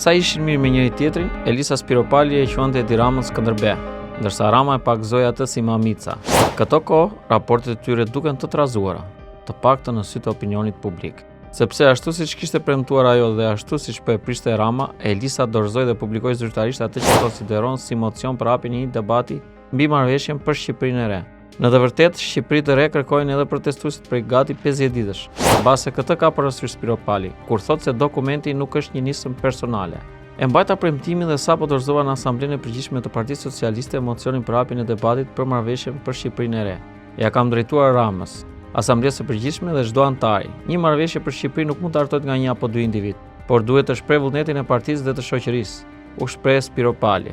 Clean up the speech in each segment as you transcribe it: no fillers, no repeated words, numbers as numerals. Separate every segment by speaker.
Speaker 1: Sa ishin mirë me njëri tjetrin, Elisa Spiropali e quante Edi Ramën Skënderbe, ndërsa Rama e pakëzoi atë si mamica. Këto kohë, raportet e tyre duken të trazuara, të paktën në sy të opinionit publik. Sepse ashtu siç kishte premtuar ajo dhe ashtu siç po e priste Rama, Elisa dorëzoi dhe publikoi zyrtarisht atë që konsideron si mocion për hapjen e një debati mbi marrëveshjen për Shqipërinë e re. Në të vërtetë, Shqipëri të re kërkojnë edhe protestuesit prej gati 50 ditësh. Mbase këtë ka parasysh Spiropali, kur thotë se dokumenti nuk është një nismë personale. E mbajta premtimin dhe sapo dorëzova në Asamblenë e Përgjithshme të Partisë Socialiste mocionin për hapjen e debatit për marrëveshjen për Shqipërinë e re. Ja kam drejtuar Ramës, Asamblesë së Përgjithshme dhe çdo antari. Një marrëveshje për Shqipëri nuk mund të hartohet nga një apo dy individ, por duhet të shpreh vullnetin e partisë dhe të shoqërisë, u shpreh Spiropali.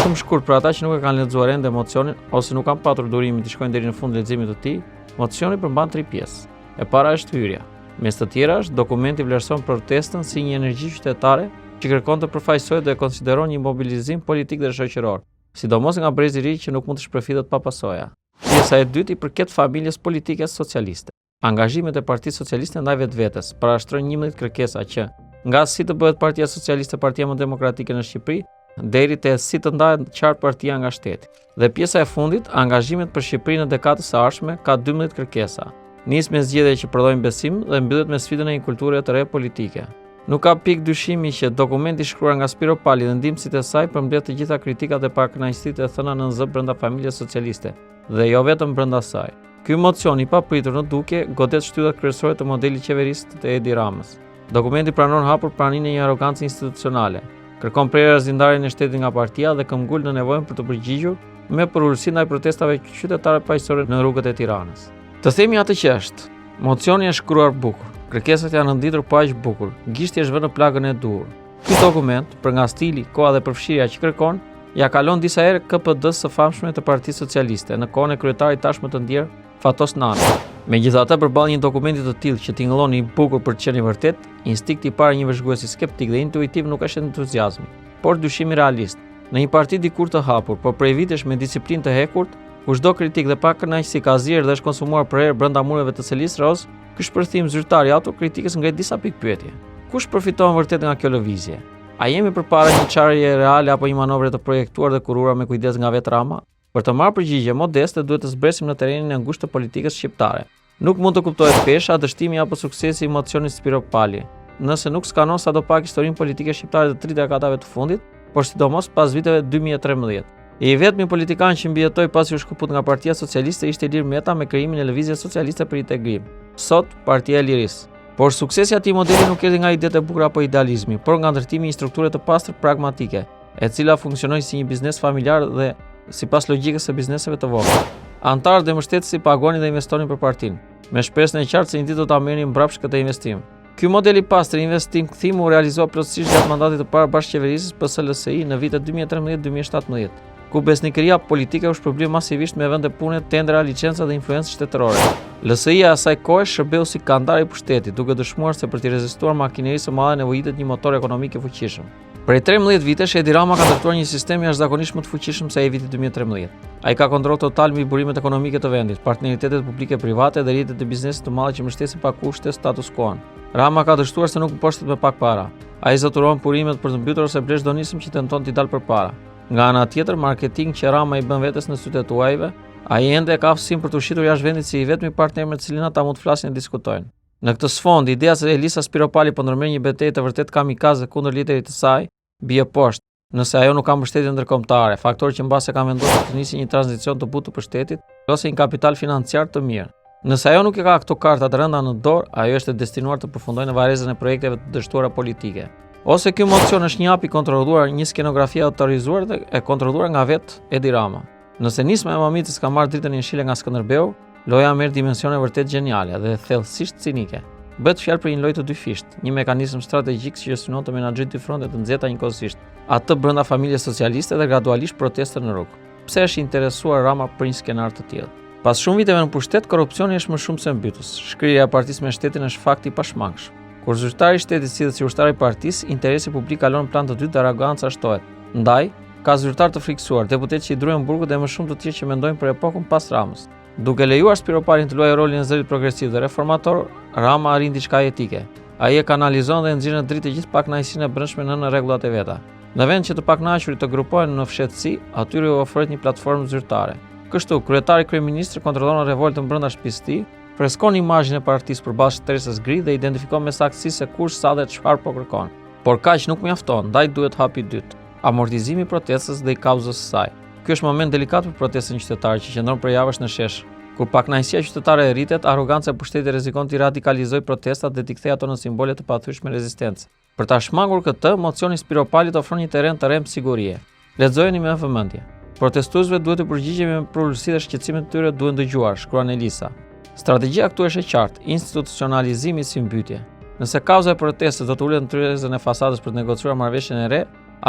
Speaker 1: Shumë shkurt për ata që nuk e kanë lexuar ende mocionin ose nuk kanë patur durimin të shkojnë deri në fund leximit të tij, mocioni përmban 3 pjesë. E para është hyrja. Mes të tjerash, dokumenti vlerëson protestën si një energji qytetare që kërkon të përfaqësohet dhe konsideron një mobilizim politik dhe shoqëror, sidomos nga brezi i ri që nuk mund të shpërfitet pa pasoja. Pjesa e dytë i përket familjes politike socialiste. Angazhimet e Partisë Socialiste ndaj vetvetes parashtrojnë 11 kërkesa që, nga si të bëhet Partia Socialiste partia më demokratike në Shqipëri, deri te si të ndahet qartë partia nga shteti. Dhe pjesa e fundit, angazhimet për Shqipërinë në dekadën e ardhshme, ka 12 kërkesa. Nis me zgjedhje që prodhojnë besim dhe mbyllet me sfidën e një kulture të re politike. Nuk ka pikë dyshimi që dokumenti shkruar nga Spiropali dhe ndihmësit e saj përmbledh të gjitha kritikat e pakënaqësitë e thëna në NZ brenda familjes socialiste, dhe jo vetëm brenda saj. Ky mocion i papritur në dukje godet shtyllat kryesore të modelit qeverisë të Edi Ramës. Dokumenti pranon hapur praninë e një arrogancë institucionale. Kërkon prerje zyrtare e shtetit nga partia dhe këmbgul në nevojën për të përgjigjur me përulësi ndaj protestave qytetare paqësorë në rrugët e Tiranës. Të themi atë që është. Mocioni është shkruar bukur, kërkesat janë nditur pa aq bukur, gishti është vënë në plagën e dur. Ky dokument, për nga stili, koha dhe përfshirja që kërkon, ja kalon disa herë KPD-s së famshme të Partisë Socialiste në kohën e kryetarit tashmë të ndjer Fatos Nana. Megjithatë, përballë një dokumenti të tillë që tingëllon i bukur për të qenë i vërtet, instinkti i parë një vëzhguesi skeptik dhe intuitiv nuk është entuziazmi, por dyshimi realist. Në një parti dikur të hapur, por prej vitesh me disiplinë të hekurt, ku çdo kritik dhe pakënaqësi ka zirë dhe është konsumuar për herë brenda mureve të Celis Roz, ky shpërthim zyrtar i autokritikës ngret disa pikpyetje. Kush përfiton vërtet nga kjo lëvizje? A jemi përpara një çarje reale apo një manovre të projektuar dhe kuruar me kujdes nga vetë Rama? Për të marrë përgjigje modeste, duhet të zbresim në terrenin e ngushtë të politikës shqiptare. Nuk mund të kuptohet pesha, dështimi apo suksesi i mocionit Spiropali, nëse nuk skanon sadopak historinë politike shqiptare të 3 dekadave të fundit, por sidomos pas viteve 2013. I vetmi politikan që mbijetoi pasi u shkëput nga Partia Socialiste ishte Ilir Meta me krijimin e Lëvizjes Socialiste për Integrim, sot Partia e Lirisë. Por suksesi i atij modeli nuk erdhi nga idetë e bukura apo idealizmi, por nga ndërtimi i një strukture të pastër pragmatike, e cila funksionoi si një biznes familjar dhe sipas logjikës së bizneseve të vogla. Antarët dhe mbështetësi paguanin dhe investonin për partinë, me shpresën e qartë se një ditë do ta merrnin mbrapsht këtë investim. Ky model i pastër investim kthim u realizua plotësisht gjatë mandatit të parë bashkëqeverisjes PSLSI në vitet 2013-2017, ku besnikëria politike u shpërbly masivisht me vende pune, tendera, licenca dhe influencë shtetërore. LSI-ja asaj kohe shërbeu si kandar i pushtetit, duke dëshmuar se për të rezistuar makinerisë së madhe nevojitet një motor ekonomik i fuqishëm. Prej 13 vitesh, Edi Rama ka ndërtuar një sistem jashtëzakonisht më të fuqishëm se ai i vitit 2013. Ai ka kontroll total mbi burimet ekonomike të vendit, partneritetet publike-private dhe rrjetet e biznesit të mëdha që mbështesin pa kushte status quo-n. Rama ka dështuar se nuk mposhtet me pak para. Ai zotëron purimet për të mbytur ose blesh donisëm që tenton t'i dalë përpara. Nga ana tjetër, marketing që Rama i bën vetes në sytë e tuajve, ai ende ka aftësinë për të ushitur jashtë vendit si i vetmi partner me të cilin ata mund të flasin dhe diskutojnë. Në këtë sfond, ideja se Elisa Spiropali po ndërmerr një betejë të vërtet kamikaze kundër liderit të saj, bie poshtë, nëse ajo nuk ka mbështetje ndërkombëtare, faktor që mbase ka vendosur të nisë një tranzicion të butë për shtetit ose një kapital financiar të mirë. Nëse ajo nuk e ka këto karta të rënda në dorë, ajo është e destinuar të përfundojë në varrezën e projekteve të dështuara politike. Ose ky mocion është një hap i kontrolluar, një skenografi autorizuar dhe e kontrolluar nga vetë Edi Rama. Nëse nisma e mamicës ka marrë dritën e jeshile nga Skënderbeu, loja merr dimensione vërtet geniale dhe thellësisht cinike. Bëhet fjalë për një lojë të dy fisht, një mekanizëm strategjik që synon të menaxhojë dy fronte të nxehta njëkohësisht, atë brenda familjes socialiste dhe gradualisht protestën në rrugë. Pse është interesuar Rama për një skenar të tillë? Pas shumë viteve në pushtet, korrupsioni është më shumë se mbytës. Shkrirja e partisë me shtetin është fakti i pashmangshëm. Kur zyrtari i shtetit sillet si ushtari i partisë, interesi publik kalon në plan të dytë dhe arroganca shtohet. Ndaj, ka zyrtar të friksuar, deputet që i druajnë burgut dhe më shumë të tjerë që mendojnë për epokën pas Ramës. Duke lejuar Spiropalin të luajë rolin e zërit progresiv dhe reformator, Rama arrin diçka etike. Ai e kanalizon dhe nxjerr në dritë të gjithë pakënaqësinë e brendshme në rregullat e veta. Në vend që të pakënaqurit të grupohen në fshehtësi, atyre u ofrohet një platformë zyrtare. Kështu, kryetari kryeministri kontrollon revoltën brenda shtëpisë së tij, freskon imazhin e partisë përballë shtresës gri dhe identifikon me saktësi se kush, sa dhe çfarë po kërkon. Por kaq nuk mjafton, ndaj duhet hapi i dytë, amortizimi i protestës dhe i kauzës së saj. Ky është moment delikat për protestën qytetare që qëndron për javësh në shesh. Kur pakënaqësia qytetare e rritet, arroganca e pushtetit rrezikon të radikalizojë protestat dhe t'i kthejë ato në simbole të pathyeshme rezistencë. Për ta shmangur këtë, mocioni Spiropalit ofron një terren të rrem sigurie. Lexojeni me vëmendje. Protestuesve duhet të përgjigjemi me prullësi dhe shqetësimet e tyre duhen dëgjuar, shkruan Elisa. Strategjia këtu është e qartë, institucionalizimi si mbytje. Nëse kauza e protestës do të ulet në tryezën e fasadës për të negociuar marrëveshjen e re,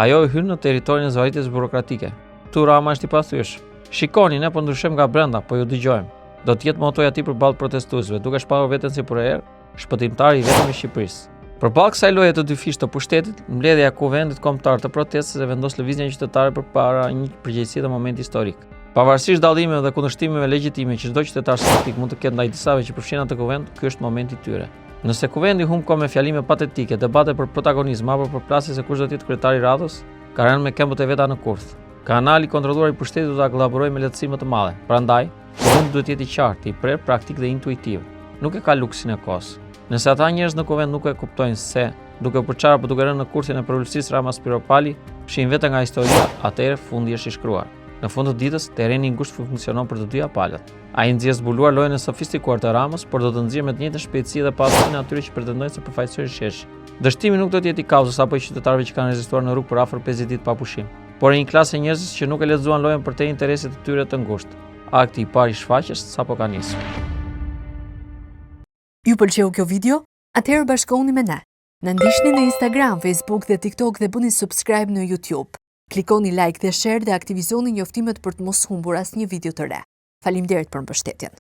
Speaker 1: ajo hyn në territorin e zvarritjes burokratike. Tu Rama është i pathyeshëm. Shikoni, ne po ndryshojmë nga brenda, po ju dëgjojmë. Do të jetë motoja e tij përballë protestuesve, duke shpallur veten si për herë, shpëtimtari i vetëm i Shqipërisë. Përballë kësaj loje të dyfish të pushtetit, mbledhja e Kuvendit Kombëtar të protestës e vendos lëvizjen qytetare përpara një përgjegjësie dhe momenti historik. Pavarësisht dallimeve dhe kundërshtimeve legjitime që çdo qytetar skeptik mund të ketë ndaj disave që përfshin atë kuvend, ky është momenti i tyre. Nëse kuvendi humb kohë me fjalime patetike, debate për protagonizëm apo për plasje se kush do të jetë kryetari i radhës, ka rënë me këmbët e veta në kurth. Kanali kontrolluar i pushtetit do ta kollaborojë me lehtësi më të madhe. Prandaj, kuvendi duhet të jetë i qartë, i prerë, praktik dhe intuitiv. Nuk e ka luksin e kohës. Nëse ata njerëz në kuvend nuk e kuptojnë se, duke përçarë apo duke rënë në kurthin e përulësisë Rama Spiropali, fshin vetë nga historia, atëherë fundi është i shkruar. Në fund të ditës, terreni i ngushtë funksionon për të dyja palët. Ai nxjerr zbuluar lojën e sofistikuar të Ramës, por do të nxjerrë me të njëjtën shpejtësi dhe pasurinë atyre që pretendojnë se përfaqësojnë sheshin. Dështimi nuk do të jetë i kauzës apo i qytetarëve që kanë rezistuar në rrugë për afër 50 ditë pa pushim, por e një klasë njerëzish që nuk e lexuan lojën për te interesit të tyre të ngushtë. Akti i parë i shfaqjes sapo ka nisur.
Speaker 2: Ju pëlqeu kjo video? Atëherë bashkohuni me ne. Na ndiqni në Instagram, Facebook dhe TikTok dhe bëni subscribe në YouTube. Klikoni like dhe share dhe aktivizoni njoftimet për të mos humbur asnjë video të re. Faleminderit për mbështetjen.